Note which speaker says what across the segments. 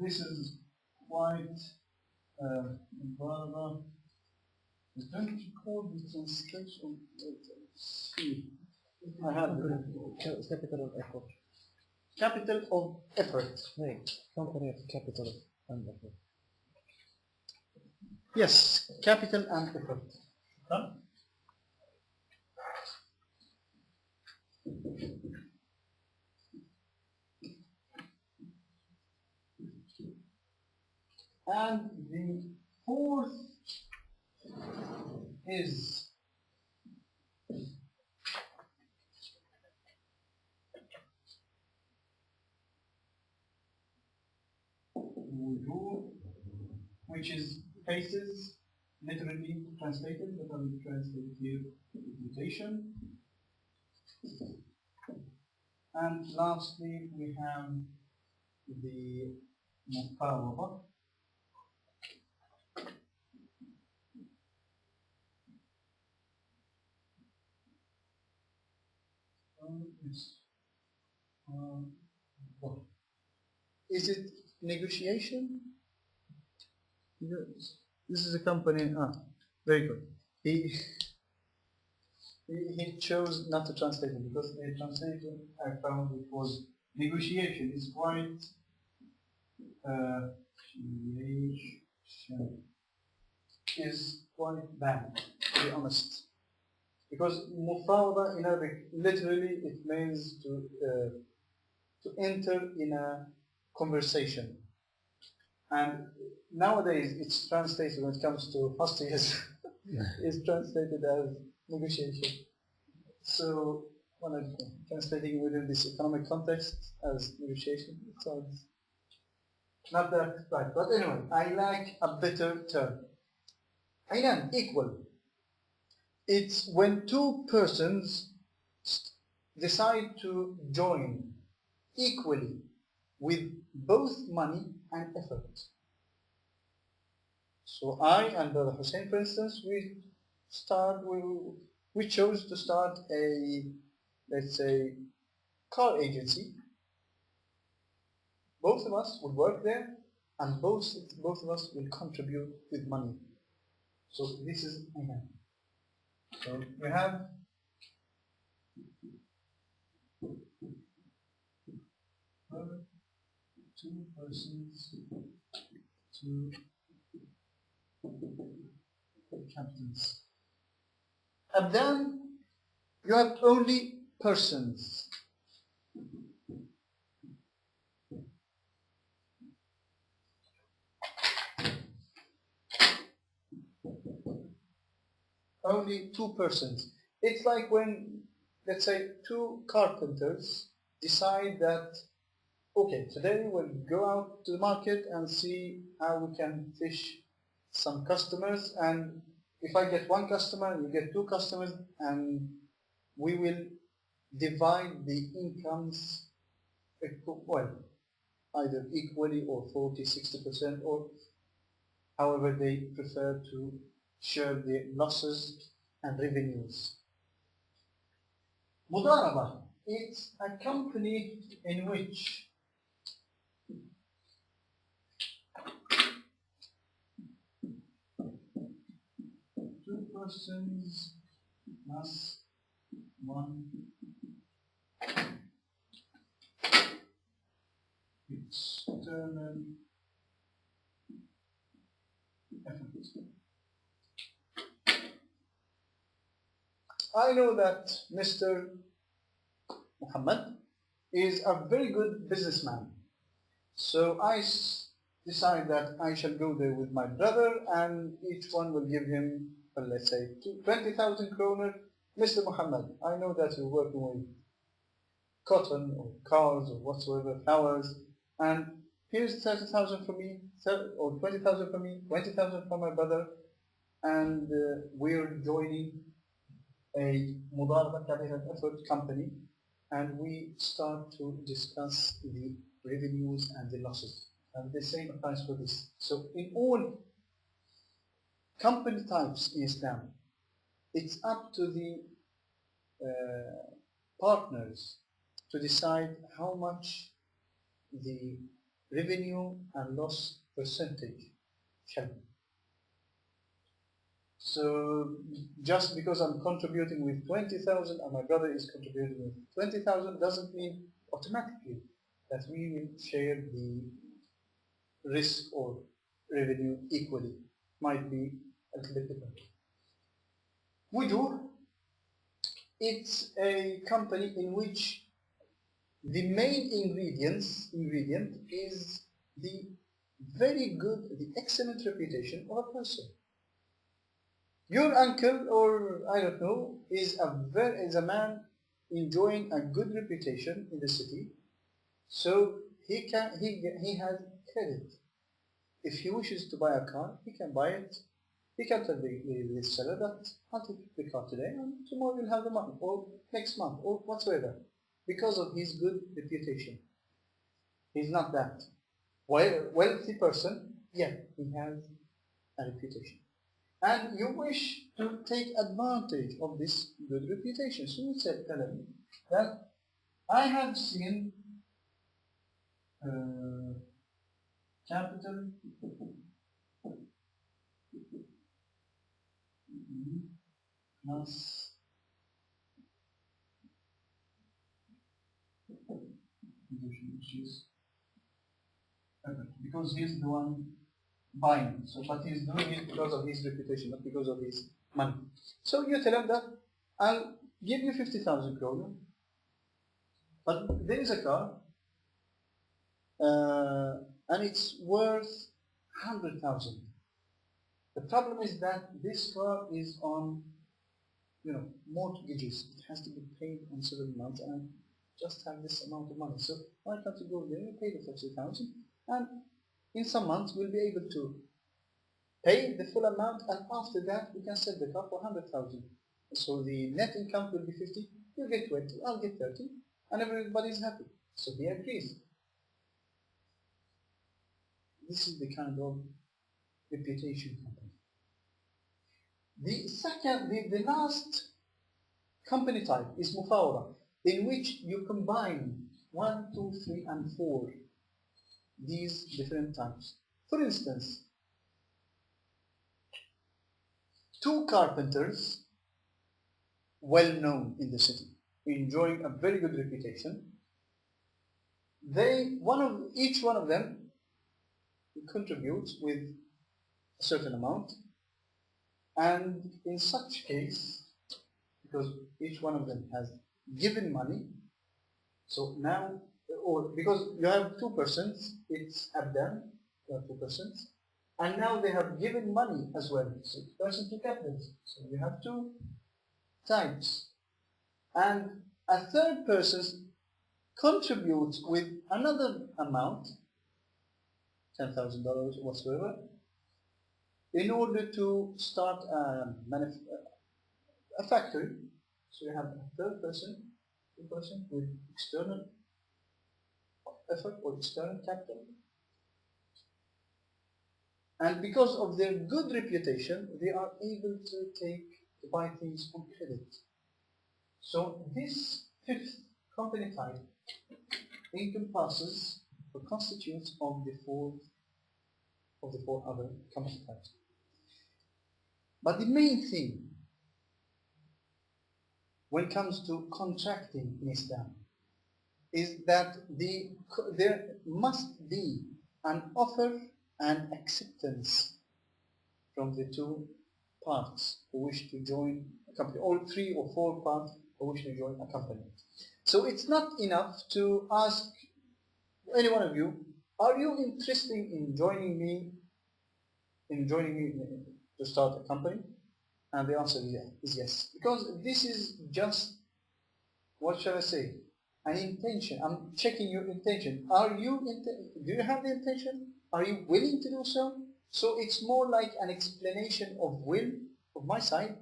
Speaker 1: this is quite rather. Don't recall the translation. Let's see. I have
Speaker 2: capital of effort.
Speaker 1: capital of effort.
Speaker 2: Right. Company of capital and effort.
Speaker 1: Yes, capital and effort. Huh? And the fourth is wujuh, which is faces, literally translated, but I will translate here reputation. And lastly, we have the muqawaba. Is it negotiation? Yes. This is a company. Very good. He chose not to translate it because the translation I found it was negotiation. It's quite is quite bad, to be honest. Because mufawada in Arabic, literally it means to enter in a conversation. And nowadays it's translated, when it comes to hostages, it's translated as negotiation. So when I'm translating within this economic context as negotiation, it sounds not that right. But anyway, I like a better term. Aynan, equal. It's when two persons decide to join equally with both money and effort. So I and Brother Hussein, for instance, we chose to start a, let's say, car agency. Both of us would work there, and both of us will contribute with money. So this is Aynan. So we have two persons, two captains. And then you have only persons. Only two persons. It's like when, let's say, two carpenters decide that, okay, today we'll go out to the market and see how we can fish some customers, and if I get one customer, you get two customers, and we will divide the incomes, well, either equally or 40-60%, or however they prefer to share the losses and revenues. Mudaraba, it's a company in which two persons plus one external effort. I know that Mr. Muhammad is a very good businessman. So I decide that I shall go there with my brother, and each one will give him, well, let's say, 20,000 kroner. Mr. Muhammad, I know that you're working with cotton or cars or whatsoever, flowers, and here's 30,000 for me, or 20,000 for me, 20,000 for my brother, and we're joining a Mudaraba capital effort company, and we start to discuss the revenues and the losses. And the same applies for this. So in all company types in Islam, it's up to the partners to decide how much the revenue and loss percentage shall be. So just because I'm contributing with 20,000 and my brother is contributing with 20,000 doesn't mean automatically that we will share the risk or revenue equally. Might be a little bit different. Wujuh, it's a company in which the main ingredient is the very good, the excellent reputation of a person. Your uncle, or I don't know, is a man enjoying a good reputation in the city, so he has credit. If he wishes to buy a car, he can buy it. He can tell the seller that I'll take the car today and tomorrow you'll have the money, or next month, or whatsoever, because of his good reputation. He's not that wealthy person, yet he has a reputation. And you wish to take advantage of this good reputation. So you said, tell him that I have seen capital plus because he's the one buying. So, but he's doing it because of his reputation, not because of his money. So you tell him that I'll give you 50,000 kroner, but there is a car, and it's worth 100,000. The problem is that this car is on, mortgages. It has to be paid on 7 months, and I just have this amount of money. So why can't you go there and pay the 50,000, and in some months we'll be able to pay the full amount, and after that we can sell the car for 100,000. So the net income will be 50. You get 20, I'll get 30, and everybody's happy. So he agrees. This is the kind of reputation company. The last company type is mufawara, in which you combine 1, 2, 3, and 4 these different types. For instance, 2 carpenters, well known in the city, enjoying a very good reputation. Each one of them contributes with a certain amount, and in such case, because each one of them has given money, so now, or because you have 2 persons, it's abdan, you have 2 persons, and now they have given money as well, so person to capital, so you have 2 types, and a 3rd person contributes with another amount, $10,000 or whatsoever, in order to start a factory. So you have a 3rd person, 2 person with external effort or external capital. And because of their good reputation, they are able to buy things on credit. So this 5th company type encompasses or constitutes of the 4 other company types. But the main thing when it comes to contracting in Islam is that there must be an offer and acceptance from the 2 parts who wish to join a company, or 3 or 4 parts who wish to join a company. So it's not enough to ask any one of you, are you interested in joining me to start a company? And the answer is yes. Because this is just, what shall I say, an intention. I'm checking your intention. Do you have the intention? Are you willing to do so? So it's more like an explanation of will of my side,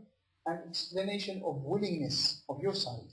Speaker 1: an explanation of willingness of your side.